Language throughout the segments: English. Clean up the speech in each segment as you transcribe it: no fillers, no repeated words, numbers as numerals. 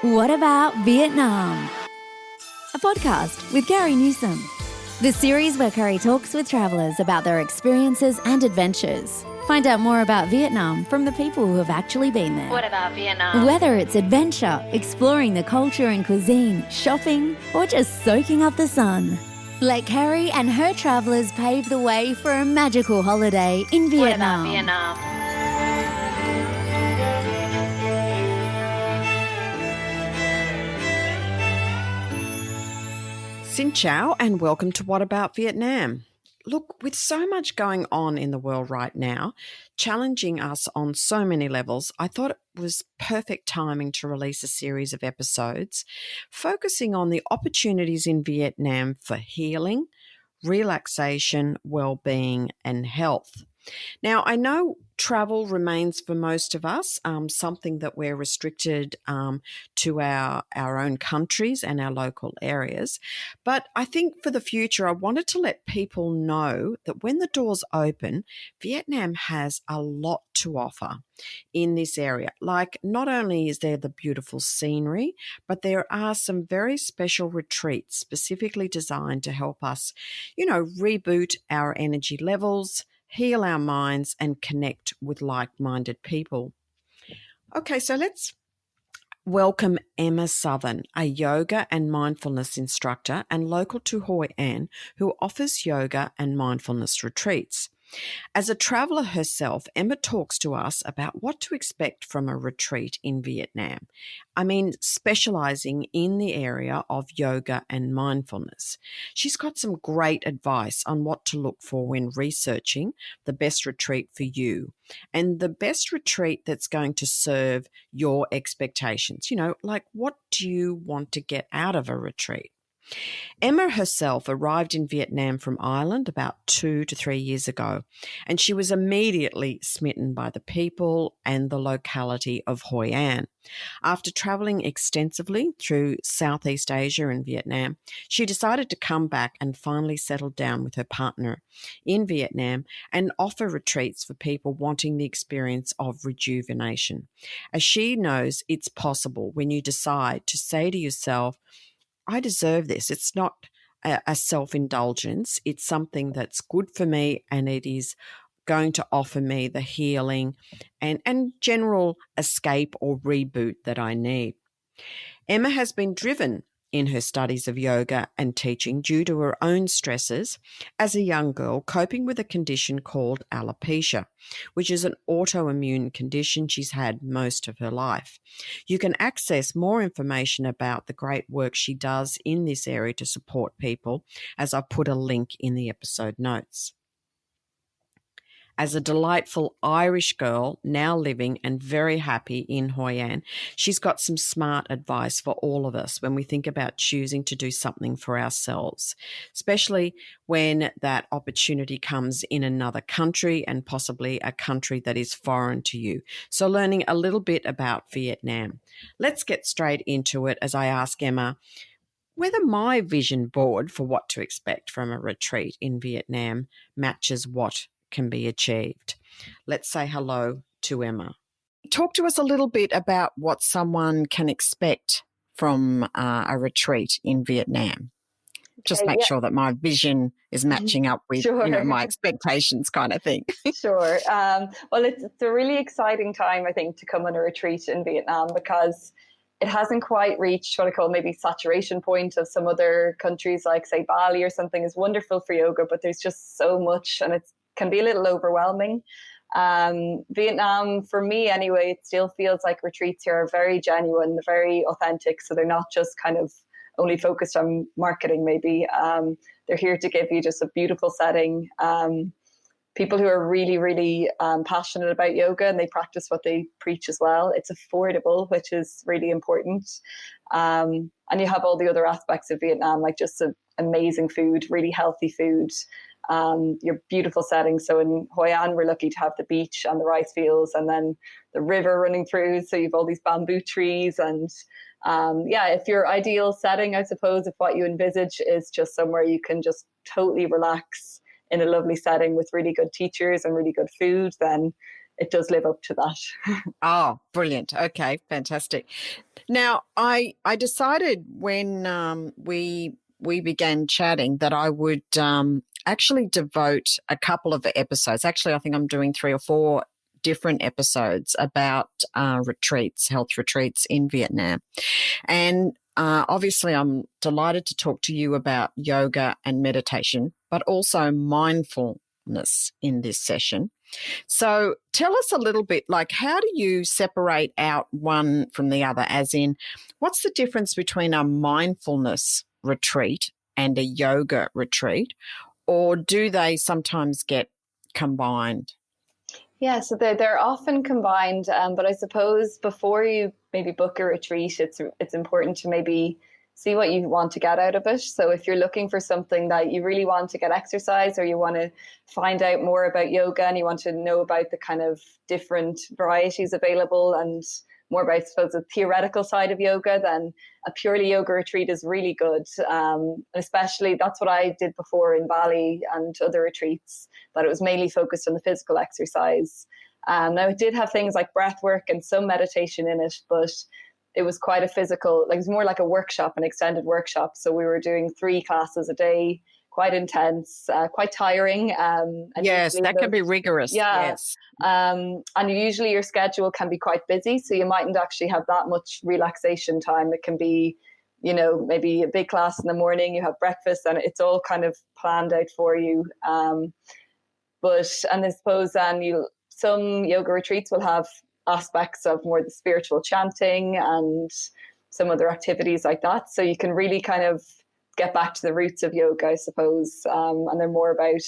What About Vietnam? A podcast with Gary Newsom. The series where Curry talks with travellers about their experiences and adventures. Find out more about Vietnam from the people who have actually been there. What about Vietnam? Whether it's adventure, exploring the culture and cuisine, shopping, or just soaking up the sun. Let Carrie and her travellers pave the way for a magical holiday in Vietnam. What about Vietnam? Xin chào and welcome to What About Vietnam? Look, with so much going on in the world right now, challenging us on so many levels, I thought it was perfect timing to release a series of episodes focusing on the opportunities in Vietnam for healing, relaxation, well-being and health. Now, I know travel remains for most of us something that we're restricted to our own countries and our local areas. But I think for the future, I wanted to let people know that when the doors open, Vietnam has a lot to offer in this area. Like, not only is there the beautiful scenery, but there are some very special retreats specifically designed to help us, reboot our energy levels, heal our minds and connect with like-minded people. Okay, so let's welcome Emma Sothern, a yoga and mindfulness instructor and local to Hoi An, who offers yoga and mindfulness retreats. As a traveller herself, Emma talks to us about what to expect from a retreat in Vietnam. I mean, specialising in the area of yoga and mindfulness. She's got some great advice on what to look for when researching the best retreat for you and the best retreat that's going to serve your expectations. Like, what do you want to get out of a retreat? Emma herself arrived in Vietnam from Ireland about 2 to 3 years ago, and she was immediately smitten by the people and the locality of Hoi An. After travelling extensively through Southeast Asia and Vietnam, she decided to come back and finally settle down with her partner in Vietnam and offer retreats for people wanting the experience of rejuvenation. As she knows, it's possible when you decide to say to yourself, I deserve this. It's not a self-indulgence. It's something that's good for me and it is going to offer me the healing and general escape or reboot that I need. Emma has been driven in her studies of yoga and teaching due to her own stresses as a young girl coping with a condition called alopecia, which is an autoimmune condition she's had most of her life. You can access more information about the great work she does in this area to support people, as I put a link in the episode notes. As a delightful Irish girl now living and very happy in Hoi An, she's got some smart advice for all of us when we think about choosing to do something for ourselves, especially when that opportunity comes in another country and possibly a country that is foreign to you. So learning a little bit about Vietnam. Let's get straight into it as I ask Emma whether my vision board for what to expect from a retreat in Vietnam matches what can be achieved. Let's say hello to Emma. Talk to us a little bit about what someone can expect from a retreat in Vietnam. Just make sure that my vision is matching up with my expectations kind of thing. Sure. Well, it's a really exciting time, I think, to come on a retreat in Vietnam because it hasn't quite reached what I call maybe saturation point of some other countries like, say, Bali or something is wonderful for yoga, but there's just so much and it can be a little overwhelming. Vietnam, for me anyway, it still feels like retreats here are very genuine, very authentic. So they're not just kind of only focused on marketing maybe. They're here to give you just a beautiful setting. People who are really, really passionate about yoga and they practice what they preach as well. It's affordable, which is really important. And you have all the other aspects of Vietnam, like just amazing food, really healthy food, your beautiful settings. So in Hoi An, we're lucky to have the beach and the rice fields and then the river running through. So you've all these bamboo trees and if your ideal setting, I suppose, if what you envisage is just somewhere you can just totally relax in a lovely setting with really good teachers and really good food, then it does live up to that. Oh, brilliant. Okay, fantastic. Now, I decided when we began chatting that I would actually devote a couple of episodes. Actually, I think I'm doing 3 or 4 different episodes about retreats, health retreats in Vietnam. And obviously, I'm delighted to talk to you about yoga and meditation, but also mindfulness in this session. So tell us a little bit, like, how do you separate out one from the other? As in, what's the difference between a mindfulness retreat and a yoga retreat? Or do they sometimes get combined? Yeah, so they're often combined, but I suppose before you maybe book a retreat, it's important to maybe see what you want to get out of it. So if you're looking for something that you really want to get exercise, or you want to find out more about yoga and you want to know about the kind of different varieties available and more about, I suppose, the theoretical side of yoga, then a purely yoga retreat is really good. Especially that's what I did before in Bali and other retreats, that it was mainly focused on the physical exercise. Now it did have things like breath work and some meditation in it, but it was quite a physical, like it was more like a workshop, an extended workshop. So we were doing 3 classes a day, quite intense, quite tiring. And yes, that can be rigorous. Yeah. Yes. And usually your schedule can be quite busy, so you mightn't actually have that much relaxation time. It can be, maybe a big class in the morning, you have breakfast, and it's all kind of planned out for you. And I suppose then some yoga retreats will have aspects of more the spiritual chanting and some other activities like that. So you can really kind of get back to the roots of yoga, I suppose. And they're more about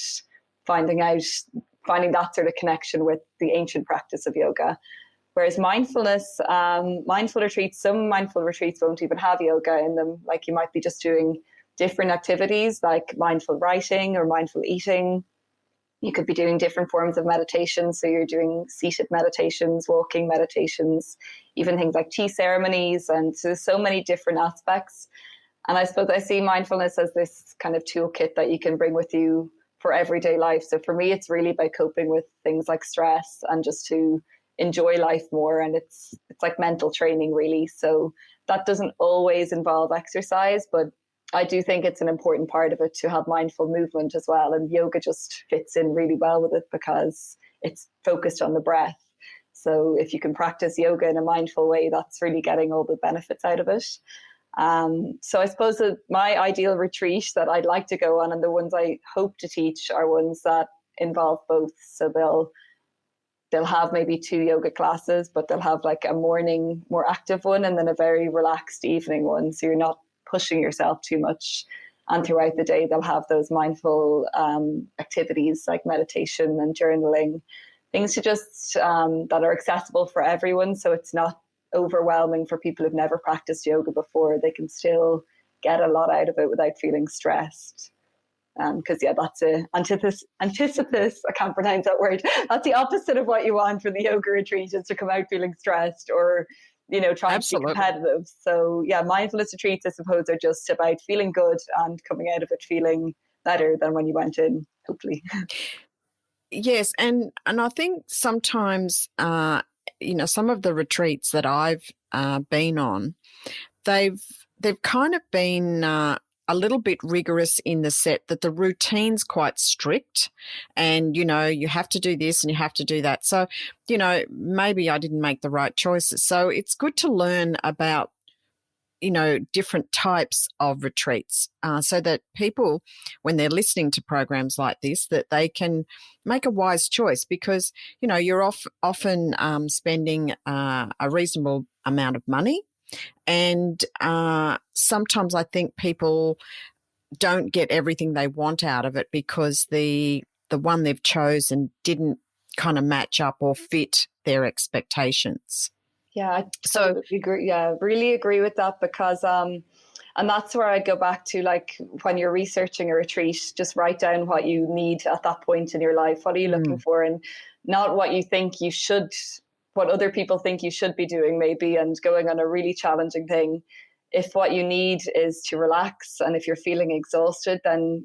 finding that sort of connection with the ancient practice of yoga. Whereas mindfulness, some mindful retreats won't even have yoga in them. Like you might be just doing different activities like mindful writing or mindful eating. You could be doing different forms of meditation. So you're doing seated meditations, walking meditations, even things like tea ceremonies. And so there's so many different aspects. And I suppose I see mindfulness as this kind of toolkit that you can bring with you for everyday life. So for me, it's really by coping with things like stress and just to enjoy life more. And it's like mental training, really. So that doesn't always involve exercise, but I do think it's an important part of it to have mindful movement as well. And yoga just fits in really well with it because it's focused on the breath. So if you can practice yoga in a mindful way, that's really getting all the benefits out of it. So I suppose that my ideal retreat that I'd like to go on, and the ones I hope to teach, are ones that involve both. So they'll have maybe 2 yoga classes, but they'll have like a morning more active one and then a very relaxed evening one. So you're not pushing yourself too much. And throughout the day, they'll have those mindful activities like meditation and journaling, things to just that are accessible for everyone. So it's not overwhelming for people who've never practiced yoga before. They can still get a lot out of it without feeling stressed. Because that's a antithesis. I can't pronounce that word. That's the opposite of what you want for the yoga retreat, is to come out feeling stressed or trying Absolutely. to be competitive. So mindfulness retreats, I suppose, are just about feeling good and coming out of it feeling better than when you went in, hopefully. Yes, and I think sometimes some of the retreats that I've been on, they've kind of been a little bit rigorous in the set that the routine's quite strict, and you have to do this and you have to do that. So maybe I didn't make the right choices. So it's good to learn about different types of retreats, so that people, when they're listening to programs like this, that they can make a wise choice, because you're often spending a reasonable amount of money, and sometimes I think people don't get everything they want out of it because the one they've chosen didn't kind of match up or fit their expectations. Yeah, I totally agree. Yeah, really agree with that, because and that's where I go back to, like, when you're researching a retreat, just write down what you need at that point in your life. What are you looking for, and not what you think you should, what other people think you should be doing maybe, and going on a really challenging thing. If what you need is to relax, and if you're feeling exhausted, then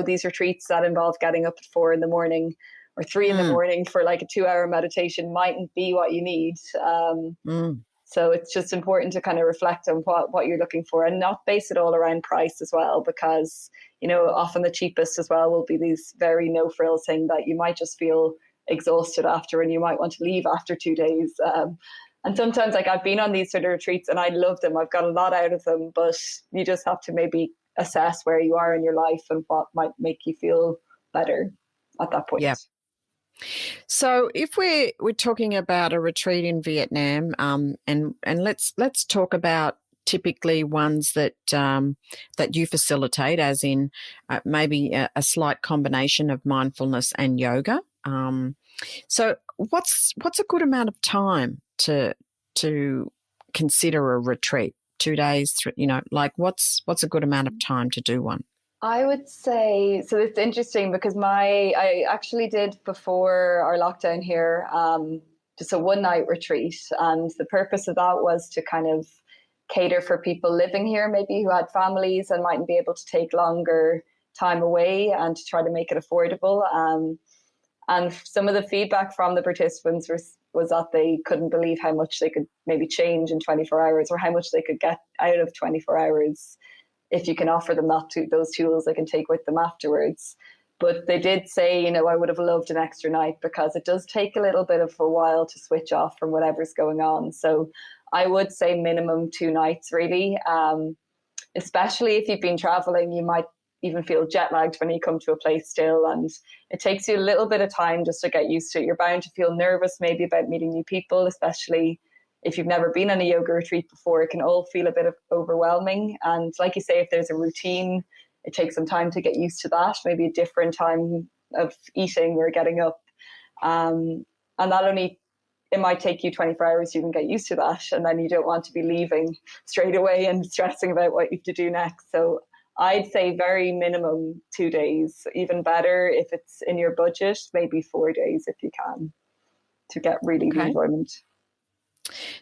these retreats that involve getting up at 4 a.m, or 3 in the morning for like a 2-hour meditation mightn't be what you need. So it's just important to kind of reflect on what you're looking for, and not base it all around price as well, because, often the cheapest as well will be these very no frills thing that you might just feel exhausted after, and you might want to leave after 2 days. And sometimes, like, I've been on these sort of retreats and I love them. I've got a lot out of them, but you just have to maybe assess where you are in your life and what might make you feel better at that point. Yeah. So if we're talking about a retreat in Vietnam, and let's talk about typically ones that you facilitate, as in maybe a slight combination of mindfulness and yoga. So what's a good amount of time to consider a retreat? 2 days, like what's a good amount of time to do one? I would say, so it's interesting because I actually did, before our lockdown here, just a 1-night retreat. And the purpose of that was to kind of cater for people living here, maybe who had families and mightn't be able to take longer time away, and to try to make it affordable. And some of the feedback from the participants was that they couldn't believe how much they could maybe change in 24 hours, or how much they could get out of 24 hours. If you can offer them those tools, they can take with them afterwards. But they did say, I would have loved an extra night, because it does take a little bit of a while to switch off from whatever's going on. So I would say minimum 2 nights, really. Especially if you've been traveling, you might even feel jet lagged when you come to a place still. And it takes you a little bit of time just to get used to it. You're bound to feel nervous maybe about meeting new people, especially if you've never been on a yoga retreat before. It can all feel a bit overwhelming. And like you say, if there's a routine, it takes some time to get used to that, maybe a different time of eating or getting up. And it might take you 24 hours to even get used to that. And then you don't want to be leaving straight away and stressing about what you have to do next. So I'd say very minimum 2 days, even better if it's in your budget, maybe 4 days if you can, to get really the enjoyment.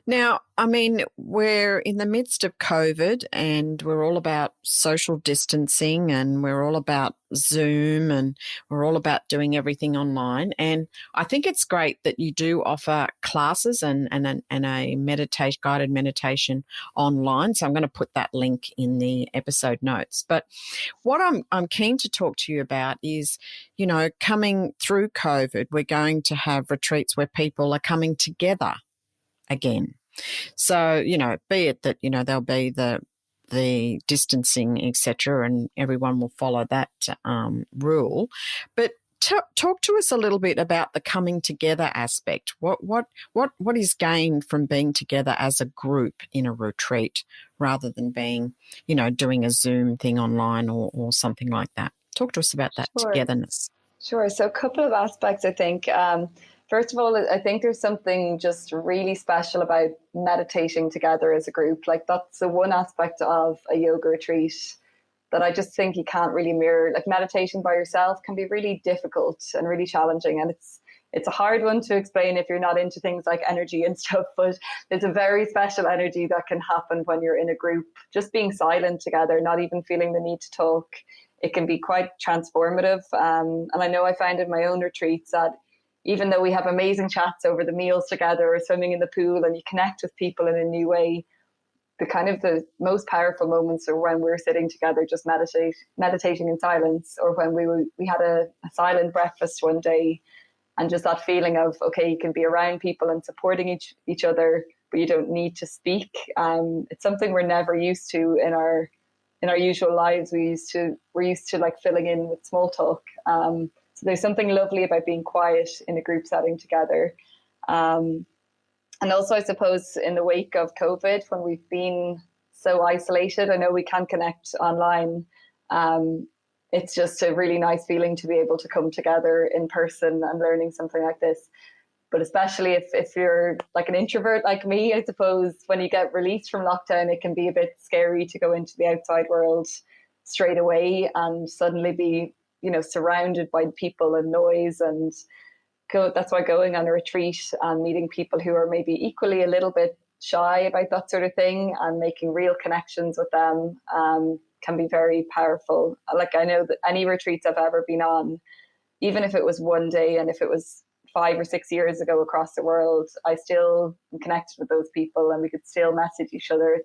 Now, I mean, we're in the midst of COVID, and we're all about social distancing, and we're all about Zoom, and we're all about doing everything online. And I think it's great that you do offer classes and a guided meditation online. So I'm going to put that link in the episode notes. But what I'm keen to talk to you about is, coming through COVID, we're going to have retreats where people are coming together again. So, be it that, there'll be the distancing, etc., and everyone will follow that rule. But talk to us a little bit about the coming together aspect. What is gained from being together as a group in a retreat, rather than being, doing a Zoom thing online or something like that? Talk to us about that togetherness. Sure. So a couple of aspects, I think. First of all, I think there's something just really special about meditating together as a group. Like, that's the one aspect of a yoga retreat that I just think you can't really mirror. Like, meditation by yourself can be really difficult and really challenging. And it's a hard one to explain if you're not into things like energy and stuff, but there's a very special energy that can happen when you're in a group. Just being silent together, not even feeling the need to talk, it can be quite transformative. And I know I found in my own retreats that even though we have amazing chats over the meals together or swimming in the pool, and you connect with people in a new way, the most powerful moments are when we're sitting together just meditating in silence, or when we had a silent breakfast one day, and just that feeling of, okay, you can be around people and supporting each other, but you don't need to speak. It's something we're never used to in our usual lives. We're used to like filling in with small talk. So there's something lovely about being quiet in a group setting together. And also, I suppose, in the wake of COVID, when we've been so isolated, I know we can connect online. It's just a really nice feeling to be able to come together in person and learning something like this. But especially if you're like an introvert like me, I suppose, when you get released from lockdown, it can be a bit scary to go into the outside world straight away and suddenly be, surrounded by people and noise. And that's why going on a retreat and meeting people who are maybe equally a little bit shy about that sort of thing and making real connections with them can be very powerful. Like, I know that any retreats I've ever been on, even if it was one day and if it was 5 or 6 years ago across the world, I still am connected with those people and we could still message each other.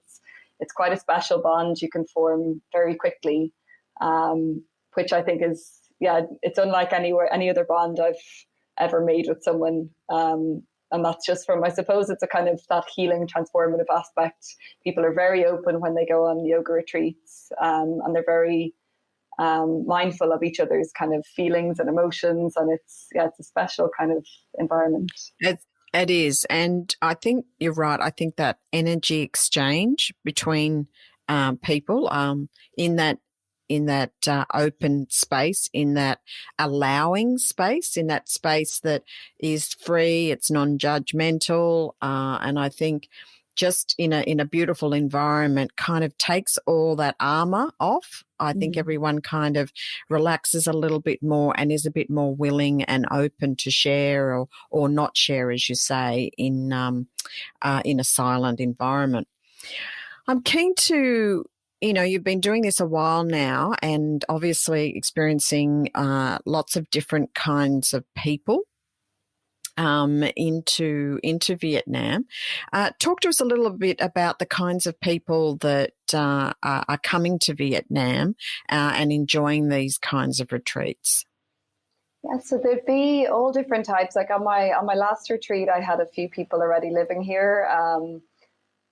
It's quite a special bond you can form very quickly, which I think is, it's unlike any other bond I've ever made with someone. And that's just from, I suppose it's a kind of that healing, transformative aspect. People are very open when they go on yoga retreats, and they're very mindful of each other's kind of feelings and emotions. And it's a special kind of environment. It is. And I think you're right. I think that energy exchange between people in that open space, in that allowing space, in that space that is free, it's non-judgmental, and I think just in a beautiful environment kind of takes all that armor off. I think everyone kind of relaxes a little bit more and is a bit more willing and open to share or not share, as you say, in a silent environment. I'm keen to, you've been doing this a while now and obviously experiencing lots of different kinds of people into Vietnam. Talk to us a little bit about the kinds of people that are coming to Vietnam and enjoying these kinds of retreats. Yeah, so there'd be all different types. Like on my last retreat, I had a few people already living here.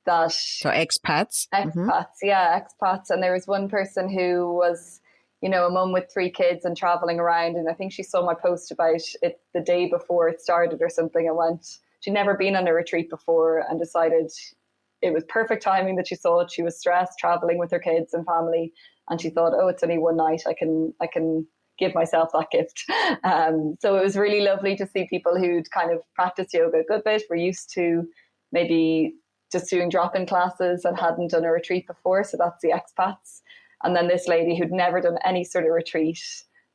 So expats? Expats. And there was one person who was, a mum with 3 kids and traveling around. And I think she saw my post about it the day before it started or something and went, she'd never been on a retreat before and decided it was perfect timing that she saw it. She was stressed traveling with her kids and family. And she thought, oh, it's only one night. I can give myself that gift. So it was really lovely to see people who'd kind of practiced yoga a good bit, were used to maybe just doing drop-in classes and hadn't done a retreat before. So that's the expats. And then this lady who'd never done any sort of retreat,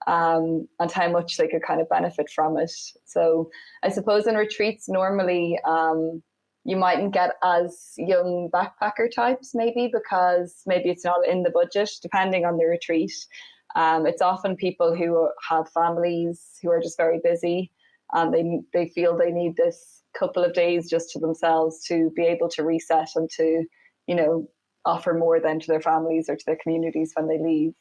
and how much they could kind of benefit from it. So I suppose in retreats, normally you mightn't get as young backpacker types maybe because maybe it's not in the budget, depending on the retreat. It's often people who have families who are just very busy and they feel they need this couple of days just to themselves to be able to reset and to, offer more then to their families or to their communities when they leave.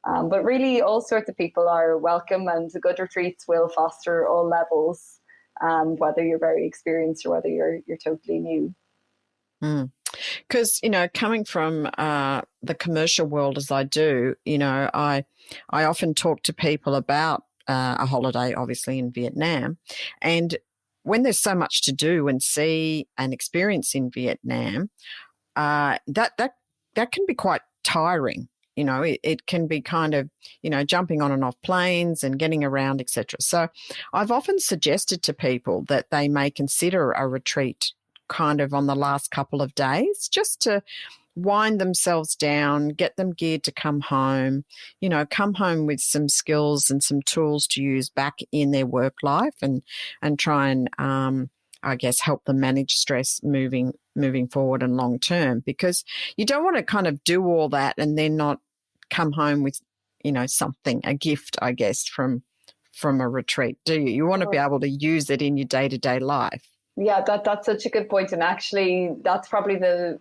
But really all sorts of people are welcome, and the good retreats will foster all levels, whether you're very experienced or whether you're totally new. Because, coming from the commercial world as I do, I often talk to people about a holiday, obviously in Vietnam. And when there's so much to do and see and experience in Vietnam, that can be quite tiring. It can be kind of, jumping on and off planes and getting around, etc. So I've often suggested to people that they may consider a retreat kind of on the last couple of days just to wind themselves down, get them geared to come home with some skills and some tools to use back in their work life and try and, I guess, help them manage stress moving forward and long term, because you don't want to kind of do all that and then not come home with, something, a gift, I guess, from a retreat, do you? You want to be able to use it in your day-to-day life. Yeah, that's such a good point. And actually, that's probably the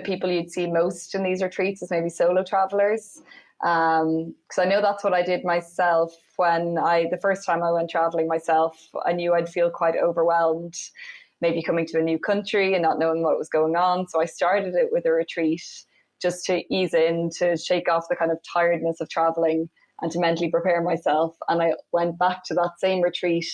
people you'd see most in these retreats is maybe solo travelers. Because I know that's what I did myself when the first time I went traveling myself. I knew I'd feel quite overwhelmed, maybe coming to a new country and not knowing what was going on. So I started it with a retreat just to ease in, to shake off the kind of tiredness of traveling and to mentally prepare myself. And I went back to that same retreat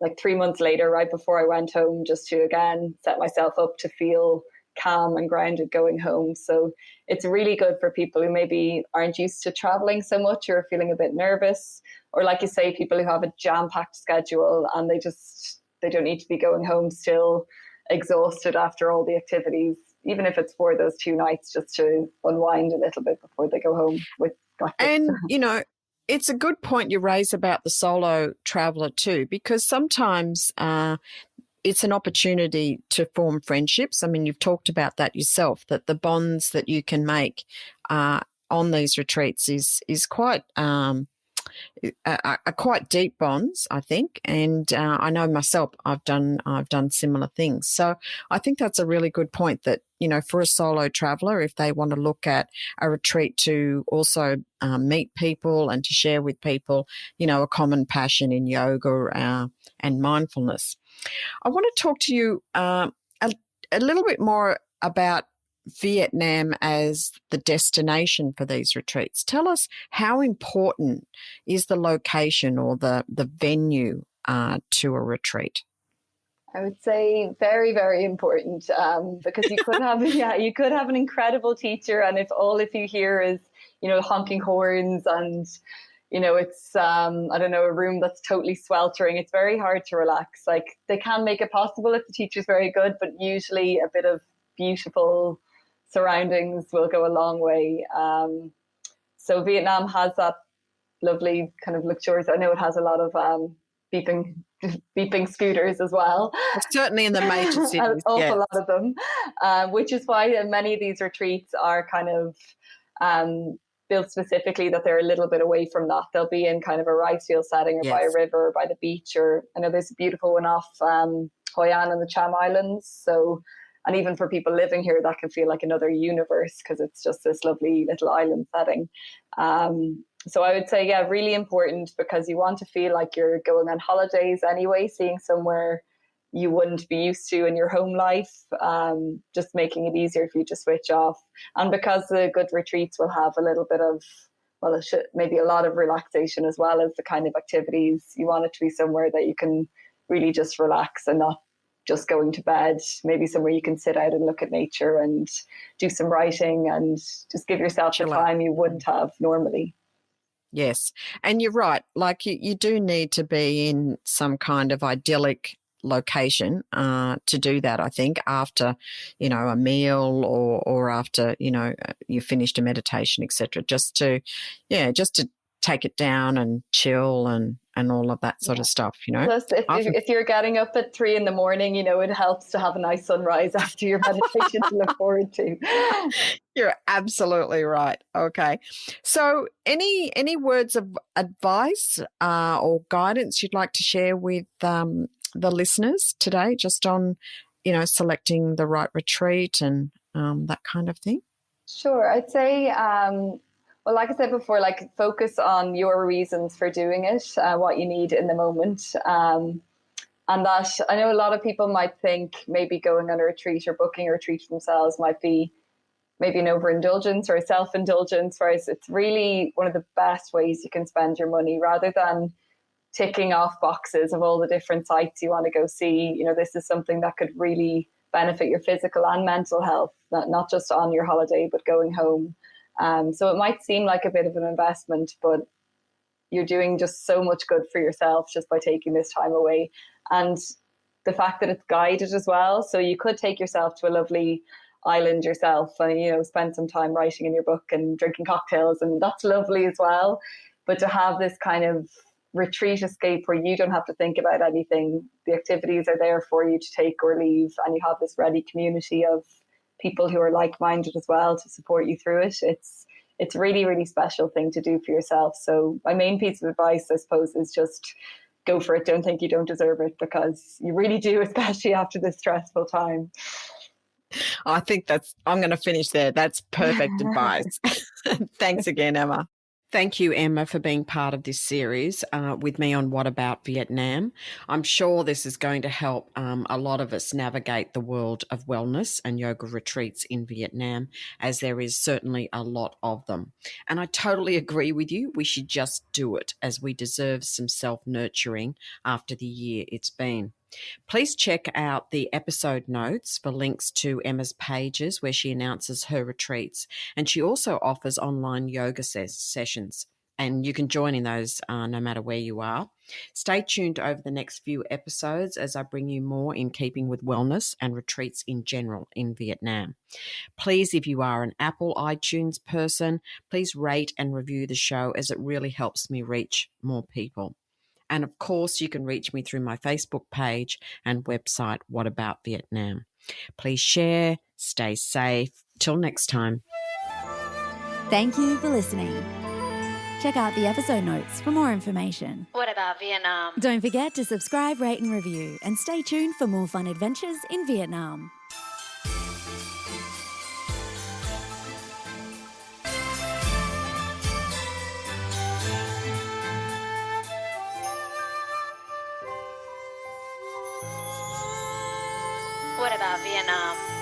like 3 months later, right before I went home, just to again set myself up to feel calm and grounded going home. So it's really good for people who maybe aren't used to traveling so much or are feeling a bit nervous, or like you say, people who have a jam-packed schedule and they don't need to be going home still exhausted after all the activities, even if it's for those 2 nights, just to unwind a little bit before they go home with breakfast. And it's a good point you raise about the solo traveller too, because sometimes it's an opportunity to form friendships. I mean, you've talked about that yourself, that the bonds that you can make on these retreats is quite are quite deep bonds, I think. And I know myself, I've done similar things. So I think that's a really good point that, for a solo traveller, if they want to look at a retreat to also meet people and to share with people, a common passion in yoga and mindfulness. I want to talk to you a little bit more about Vietnam as the destination for these retreats. Tell us, how important is the location or the venue to a retreat? I would say very, very important, because you could have you could have an incredible teacher, and if you hear is honking horns and it's I don't know, a room that's totally sweltering, it's very hard to relax. Like, they can make it possible if the teacher's very good, but usually a bit of beautiful surroundings will go a long way. So Vietnam has that lovely kind of luxurious. I know it has a lot of beeping scooters as well. Certainly in the major cities, an awful lot of them, which is why many of these retreats are kind of built specifically that they're a little bit away from that. They'll be in kind of a rice field setting or by a river or by the beach, or I know there's a beautiful one off Hoi An and the Cham Islands. So, and even for people living here, that can feel like another universe because it's just this lovely little island setting. So I would say, really important, because you want to feel like you're going on holidays anyway, seeing somewhere you wouldn't be used to in your home life, just making it easier for you to switch off. And because the good retreats will have a little bit of, maybe a lot of relaxation as well as the kind of activities, you want it to be somewhere that you can really just relax and not just going to bed, maybe somewhere you can sit out and look at nature and do some writing and just give yourself the time you wouldn't have normally. Yes. And you're right. Like you do need to be in some kind of idyllic location to do that, I think, after, a meal or after, you finished a meditation, etc. Just to take it down and chill and all of that sort of stuff, Plus, if you're getting up at 3 a.m, it helps to have a nice sunrise after your meditation to look forward to. You're absolutely right. Okay. So any words of advice or guidance you'd like to share with the listeners today, just on, selecting the right retreat and that kind of thing? Sure. I'd say, well, like I said before, focus on your reasons for doing it, what you need in the moment. And that, I know a lot of people might think maybe going on a retreat or booking a retreat for themselves might be maybe an overindulgence or a self-indulgence, whereas it's really one of the best ways you can spend your money, rather than ticking off boxes of all the different sites you want to go see. This is something that could really benefit your physical and mental health, not just on your holiday, but going home. So it might seem like a bit of an investment, but you're doing just so much good for yourself just by taking this time away. And the fact that it's guided as well. So you could take yourself to a lovely island yourself and, spend some time writing in your book and drinking cocktails, and that's lovely as well. But to have this kind of retreat escape where you don't have to think about anything, the activities are there for you to take or leave, and you have this ready community of people who are like-minded as well to support you through it. It's really, really special thing to do for yourself. So my main piece of advice, I suppose, is just go for it. Don't think you don't deserve it, because you really do, especially after this stressful time. I think I'm going to finish there. That's perfect advice. Thanks again, Emma. Thank you, Emma, for being part of this series with me on What About Vietnam. I'm sure this is going to help a lot of us navigate the world of wellness and yoga retreats in Vietnam, as there is certainly a lot of them. And I totally agree with you. We should just do it, as we deserve some self-nurturing after the year it's been. Please check out the episode notes for links to Emma's pages where she announces her retreats, and she also offers online yoga sessions, and you can join in those no matter where you are. Stay tuned over the next few episodes as I bring you more in keeping with wellness and retreats in general in Vietnam. Please, if you are an Apple iTunes person, please rate and review the show, as it really helps me reach more people. And of course, you can reach me through my Facebook page and website, What About Vietnam. Please share, stay safe. Till next time. Thank you for listening. Check out the episode notes for more information. What about Vietnam? Don't forget to subscribe, rate and review, and stay tuned for more fun adventures in Vietnam. What about Vietnam?